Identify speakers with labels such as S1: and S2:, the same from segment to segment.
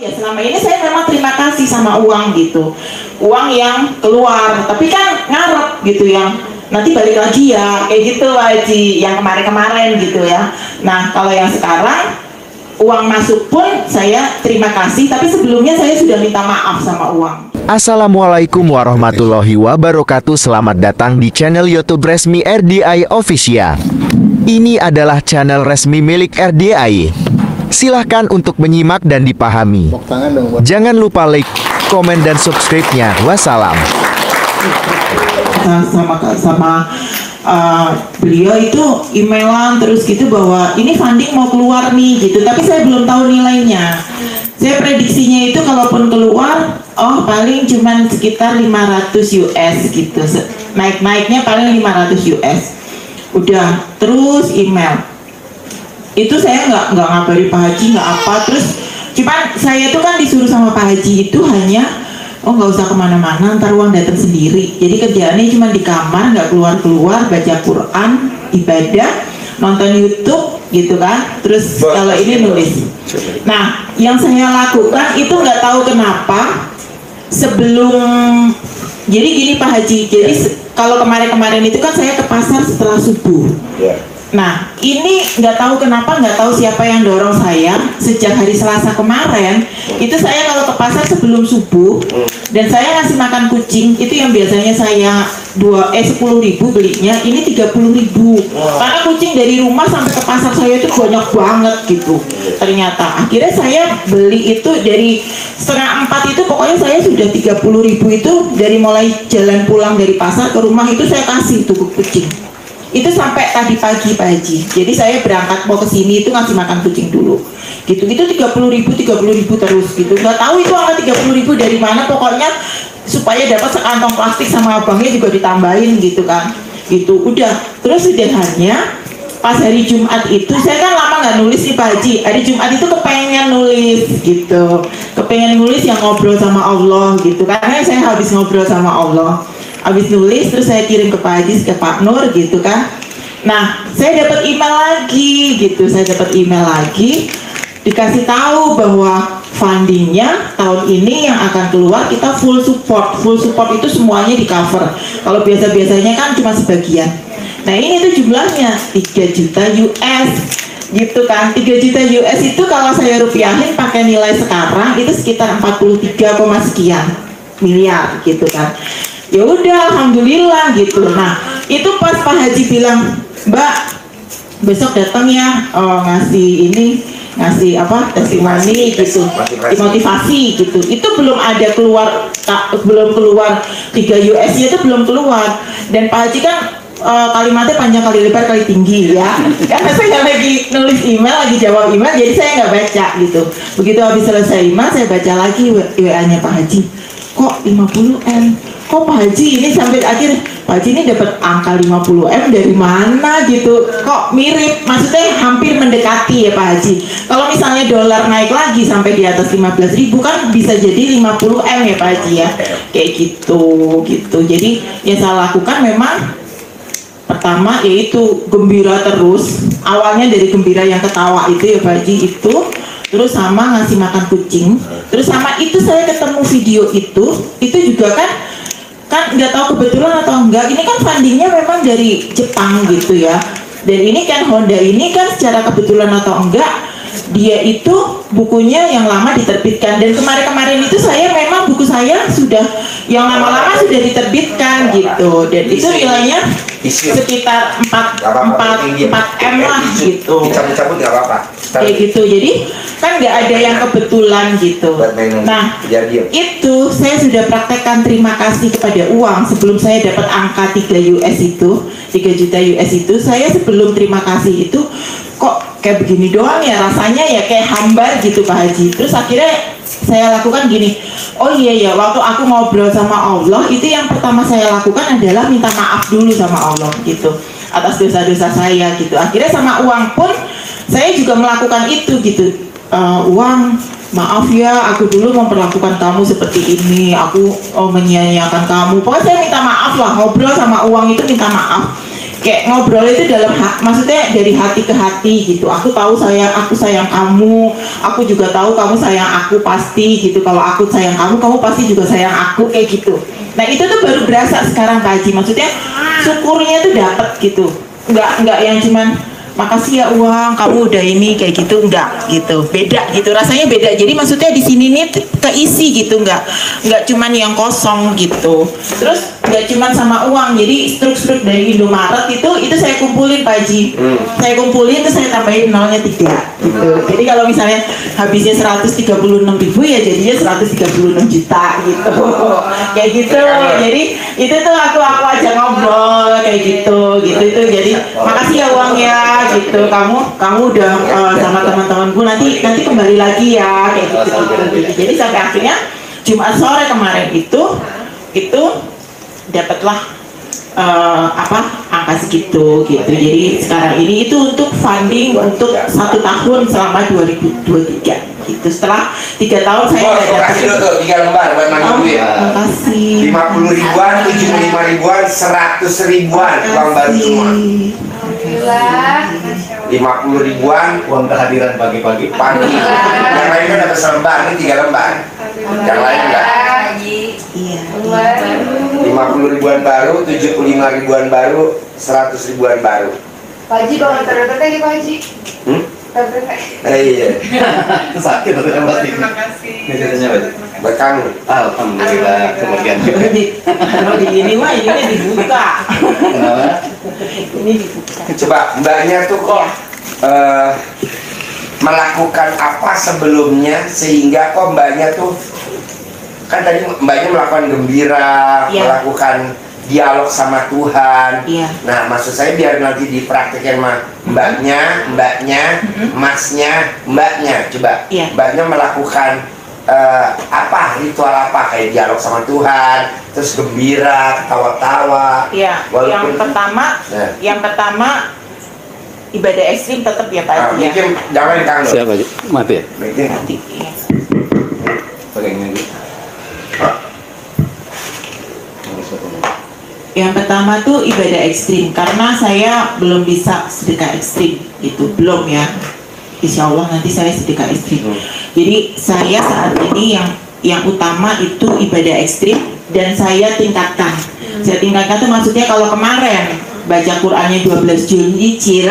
S1: Ya selama ini saya memang terima kasih sama uang gitu, uang yang keluar, tapi kan ngarep gitu yang nanti balik lagi ya, kayak gitu Pak Haji, yang kemarin-kemarin gitu ya. Nah kalau yang sekarang uang masuk pun saya terima kasih, tapi sebelumnya saya sudah minta maaf sama uang.
S2: Assalamualaikum warahmatullahi wabarakatuh. Selamat datang di channel YouTube resmi RDI Official. Ini adalah channel resmi milik RDI. Silahkan untuk menyimak dan dipahami. Jangan lupa like, komen, dan subscribe-nya. Wassalam.
S1: Sama beliau itu emailan terus gitu bahwa ini funding mau keluar nih gitu, tapi saya belum tahu nilainya. Saya prediksinya itu kalaupun keluar, paling cuman sekitar 500 US gitu, naik-naiknya paling 500 US. Udah, terus email itu saya nggak ngabari Pak Haji, nggak apa. Terus cuman saya tuh kan disuruh sama Pak Haji itu hanya nggak usah kemana-mana, ntar uang datang sendiri. Jadi kerjaannya cuma di kamar, nggak keluar-keluar, baca Quran, ibadah, nonton YouTube gitu kan. Terus kalau ini nulis. Nah yang saya lakukan itu nggak tahu kenapa sebelum, jadi gini Pak Haji, jadi kalau kemarin-kemarin itu kan saya ke pasar setelah subuh. Nah ini nggak tahu kenapa, nggak tahu siapa yang dorong saya sejak hari Selasa kemarin itu saya kalau ke pasar sebelum subuh dan saya ngasih makan kucing itu yang biasanya saya 10.000 belinya, ini 30.000 karena kucing dari rumah sampai ke pasar saya itu banyak banget gitu. Ternyata akhirnya saya beli itu dari 3:30 itu, pokoknya saya sudah 30.000 itu dari mulai jalan pulang dari pasar ke rumah itu saya kasih tuh ke kucing. Itu sampai tadi pagi Pak Haji. Jadi saya berangkat mau ke sini itu ngasih makan kucing dulu. Gitu. Itu 30.000 terus gitu. Nggak tahu itu angka 30.000 dari mana, pokoknya supaya dapat sekantong plastik sama abangnya juga ditambahin gitu kan. Gitu. Udah. Terus udahannya pas hari Jumat itu saya kan lama nggak nulis nih Pak Haji. Hari Jumat itu kepengen nulis gitu. Kepengen nulis yang ngobrol sama Allah gitu. Karena saya habis ngobrol sama Allah. Habis nulis terus saya kirim ke Pak Haji, ke Pak Nur gitu kan. Nah saya dapat email lagi gitu, dikasih tahu bahwa fundingnya tahun ini yang akan keluar kita full support itu semuanya di cover. Kalau biasanya kan cuma sebagian. Nah ini tuh jumlahnya 3 juta US gitu kan. 3 juta US itu kalau saya rupiahin pakai nilai sekarang itu sekitar 43, sekian miliar gitu kan. Ya udah alhamdulillah gitu. Nah itu pas Pak Haji bilang, Mbak besok datang ya, ngasih apa testimoni gitu, motivasi gitu. Itu belum keluar 3 US nya itu belum keluar. Dan Pak Haji kan kalimatnya panjang kali lebar kali tinggi ya. Karena saya lagi nulis email, lagi jawab email, jadi saya nggak baca gitu. Begitu habis selesai email saya baca lagi WA-nya Pak Haji. Kok 50M? Kok Pak Haji ini sampai akhir Pak Haji ini dapat angka 50M dari mana gitu? Kok mirip, maksudnya hampir mendekati ya Pak Haji. Kalau misalnya dolar naik lagi sampai di atas 15.000 kan bisa jadi 50M ya Pak Haji ya. Kayak gitu. Jadi yang saya lakukan memang pertama yaitu gembira terus. Awalnya dari gembira yang ketawa itu ya Pak Haji itu. Terus sama ngasih makan kucing. Terus sama itu saya ketemu video itu juga kan nggak tahu kebetulan atau enggak, ini kan fundingnya memang dari Jepang gitu ya. Dan ini kan Honda ini kan secara kebetulan atau enggak dia itu bukunya yang lama diterbitkan, dan kemarin itu saya memang buku saya sudah yang lama-lama sudah diterbitkan gitu, dan itu nilainya sekitar 4M lah gitu.
S3: Dicabut nggak apa-apa.
S1: Kayak gitu, jadi kan nggak ada yang kebetulan gitu. Nah itu saya sudah praktekkan terima kasih kepada uang. Sebelum saya dapat angka 3 juta US itu, saya sebelum terima kasih itu kok kayak begini doang ya rasanya ya, kayak hambar gitu Pak Haji. Terus akhirnya saya lakukan gini, oh iya ya, waktu aku ngobrol sama Allah itu yang pertama saya lakukan adalah minta maaf dulu sama Allah gitu atas dosa-dosa saya gitu. Akhirnya sama uang pun saya juga melakukan itu gitu. Uang, maaf ya, aku dulu memperlakukan kamu seperti ini, aku menyia-nyiakan kamu. Pokoknya saya minta maaf lah, ngobrol sama uang itu minta maaf. kayak ngobrol itu maksudnya dari hati ke hati gitu. Aku tahu aku sayang kamu, aku juga tahu kamu sayang aku pasti gitu. Kalau aku sayang kamu, kamu pasti juga sayang aku, kayak gitu. Nah itu tuh baru berasa sekarang Pak Haji, maksudnya syukurnya tuh dapet gitu, nggak yang cuman makasih ya uang kamu udah ini kayak gitu, enggak gitu, beda gitu rasanya, beda. Jadi maksudnya di sini nih keisi gitu, nggak cuman yang kosong gitu. Terus nggak cuman sama uang, jadi struk-struk dari Indomaret itu saya kumpulin Pak Haji, saya kumpulin terus saya tambahin nolnya 3 gitu. Jadi kalau misalnya habisnya 136.000 ya jadinya 136 juta gitu, kayak gitu. Jadi itu tuh aku aja ngobrol kayak gitu itu. Jadi makasih ya uang ya gitu, kamu udah sama teman-temanku, nanti kembali lagi ya kayak gitu. Jadi sampai akhirnya Jumat sore kemarin itu dapatlah angka segitu gitu. Jadi sekarang ini itu untuk funding untuk 1 tahun selama 2023 gitu. Setelah 3 tahun saya udah dapat
S3: itu 3 lembar buat Mang ya.
S1: Makasih.
S3: 50 ribuan, 75 ribuan, 100 ribuan uang baru semua. 50 ribuan
S4: uang kehadiran pagi-pagi.
S3: Yang lain kan dapat selembar, ini 3 lembar. Yang lain enggak.
S1: Iya.
S3: 50 ribuan baru, 75 ribuan baru, 100 ribuan baru.
S5: Pak Haji bangun terdekat lagi Pak Haji. Terdekat.
S3: Iya.
S4: Sakit atau yang pasti.
S5: Terima kasih.
S4: Ini ceritanya apa?
S3: Buat kamu.
S4: Alhamdulillah kemudian.
S1: Kalau di ini mah ini dibuka.
S4: Kenapa?
S1: Ini dibuka.
S3: Coba mbaknya tuh kok melakukan apa sebelumnya sehingga kok mbaknya tuh, kan tadi mbaknya melakukan gembira, melakukan dialog sama Tuhan. Nah maksud saya biar nanti dipraktikkan sama mbaknya, masnya, mbaknya. Coba mbaknya melakukan apa, ritual apa, kayak dialog sama Tuhan, terus gembira, ketawa-tawa.
S1: Yang pertama ibadah ekstrim tetap ya Pak Haji.
S3: Mungkin jangan Kang.
S4: Siapa aja? Mati ya?
S3: Mati.
S4: Pakai ini aja.
S1: Yang pertama tuh ibadah ekstrim, karena saya belum bisa sedekah ekstrim gitu, belum ya. Insya Allah nanti saya sedekah ekstrim. Jadi saya saat ini yang utama itu ibadah ekstrim, dan saya tingkatkan. Saya tingkatkan tuh maksudnya kalau kemarin baca Qurannya 12 juz nyicil,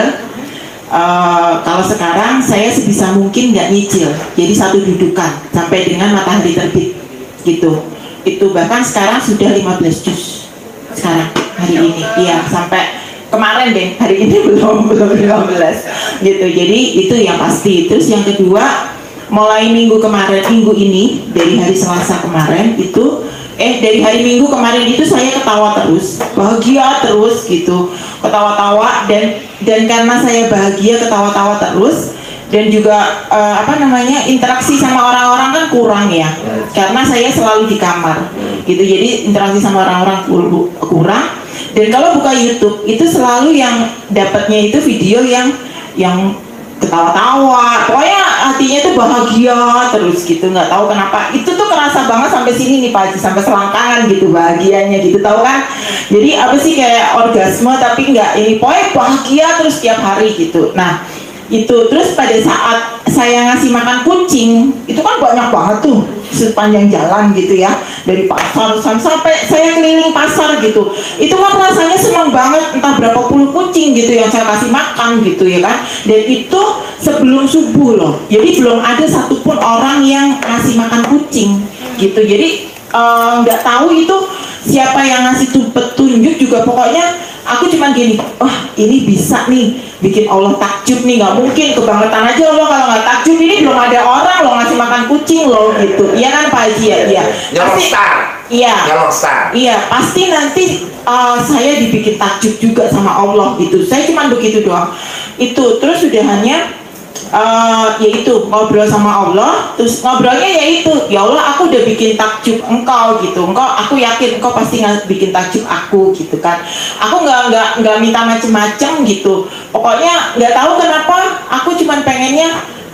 S1: kalau sekarang saya sebisa mungkin nggak nyicil, jadi 1 dudukan sampai dengan matahari terbit gitu. Itu bahkan sekarang sudah 15 juz sekarang hari ini, iya, sampai kemarin deh, hari ini belum 15 gitu. Jadi itu yang pasti. Terus yang kedua, mulai minggu ini dari hari Selasa kemarin itu dari hari Minggu kemarin itu saya ketawa terus, bahagia terus gitu, ketawa-tawa, dan karena saya bahagia ketawa-tawa terus, dan juga interaksi sama orang-orang kan kurang ya, karena saya selalu di kamar gitu, jadi interaksi sama orang-orang kurang. Dan kalau buka YouTube itu selalu yang dapatnya itu video yang ketawa-tawa, pokoknya hatinya tuh bahagia terus gitu, nggak tahu kenapa itu tuh kerasa banget sampai sini nih Pak Haji, sampai selangkangan gitu bahagianya gitu, tahu kan? Jadi apa sih, kayak orgasme tapi nggak ini, pokoknya bahagia terus tiap hari gitu. Nah itu terus pada saat saya ngasih makan kucing itu kan banyak banget tuh sepanjang jalan gitu ya, dari pasar sampai saya keliling pasar gitu, itu kan rasanya senang banget, entah berapa puluh kucing gitu yang saya kasih makan gitu ya kan. Dan itu sebelum subuh loh, jadi belum ada satupun orang yang ngasih makan kucing gitu. Jadi nggak tahu itu siapa yang ngasih petunjuk juga, pokoknya aku cuma gini, wah ini bisa nih bikin Allah takjub nih, nggak mungkin, kebangetan aja Allah kalau nggak takjub, ini belum ada orang loh ngasih makan kucing loh gitu. Iya kan Pak Haji ya? Iya. Iya, pasti nanti saya dibikin takjub juga sama Allah gitu. Saya cuma begitu doang. Itu terus sudah hanya yaitu ngobrol sama Allah, terus ngobrolnya yaitu, ya Allah aku udah bikin takjub engkau gitu, aku yakin engkau pasti bikin takjub aku gitu kan. Aku nggak minta macem-macem gitu, pokoknya nggak tahu kenapa aku cuman pengennya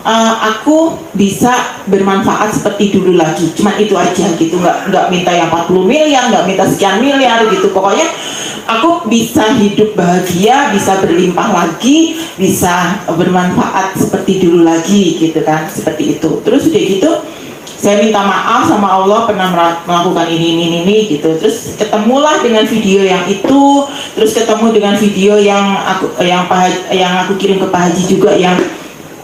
S1: aku bisa bermanfaat seperti dulu lagi. Cuman itu aja gitu, nggak minta yang 40 miliar, nggak minta sekian miliar gitu. Pokoknya aku bisa hidup bahagia, bisa berlimpah lagi, bisa bermanfaat seperti dulu lagi gitu kan, seperti itu. Terus udah gitu saya minta maaf sama Allah pernah melakukan ini gitu. Terus ketemulah dengan video yang itu, terus ketemu dengan video yang aku kirim ke Pak Haji juga, yang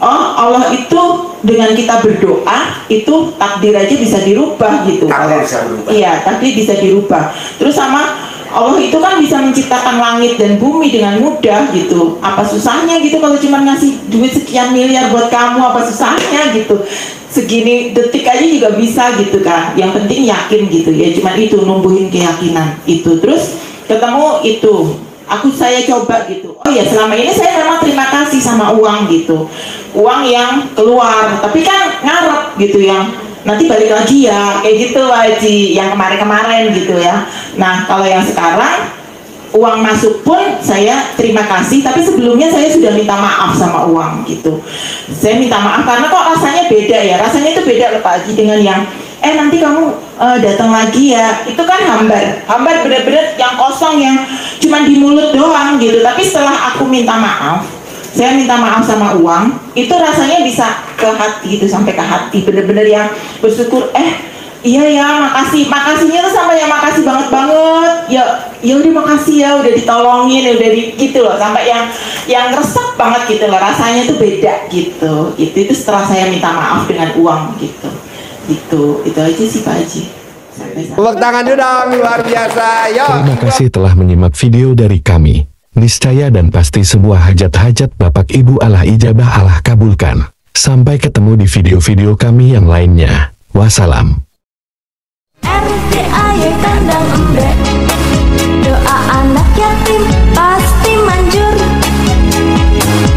S1: oh Allah itu dengan kita berdoa itu takdir aja bisa dirubah gitu.
S3: Takdir bisa berubah.
S1: Iya, takdir bisa dirubah. Terus sama Allah itu kan bisa menciptakan langit dan bumi dengan mudah gitu. Apa susahnya gitu kalau cuma ngasih duit sekian miliar buat kamu, apa susahnya gitu. Segini detik aja juga bisa gitu kan. Yang penting yakin gitu ya. Cuma itu, numbuhin keyakinan itu. Terus ketemu itu, saya coba gitu. Oh ya, selama ini saya memang terima kasih sama uang gitu. Uang yang keluar, tapi kan ngarep gitu, yang nanti balik lagi ya, kayak gitu Pak Haji, yang kemarin-kemarin gitu ya. Nah, kalau yang sekarang uang masuk pun saya terima kasih, tapi sebelumnya saya sudah minta maaf sama uang gitu. Saya minta maaf karena kok rasanya beda ya, rasanya itu beda loh Pak Haji dengan yang nanti kamu datang lagi ya. Itu kan hambar bener-bener yang kosong, yang cuma di mulut doang gitu. Tapi setelah aku minta maaf, saya minta maaf sama uang, itu rasanya bisa ke hati gitu, sampai ke hati, bener-bener yang bersyukur. Iya ya, makasihnya tuh sampai yang makasih banget ya udah makasih ya, udah ditolongin, udah gitu loh, sampai yang resep banget gitu loh, rasanya tuh beda gitu. Itu setelah saya minta maaf dengan uang gitu. Itu aja sih Pak Haji.
S3: Tepuk tangan dulu dong, luar biasa. Yo.
S6: Terima kasih telah menyimak video dari kami. Niscaya dan pasti sebuah hajat-hajat Bapak Ibu Allah ijabah Allah kabulkan. Sampai ketemu di video-video kami yang lainnya. Wassalam.
S7: RDAY kandang embek, doa anak yatim pasti manjur.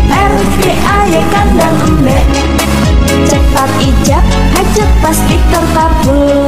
S7: RDAY kandang embek, cepat ijab hajat pasti terkabul.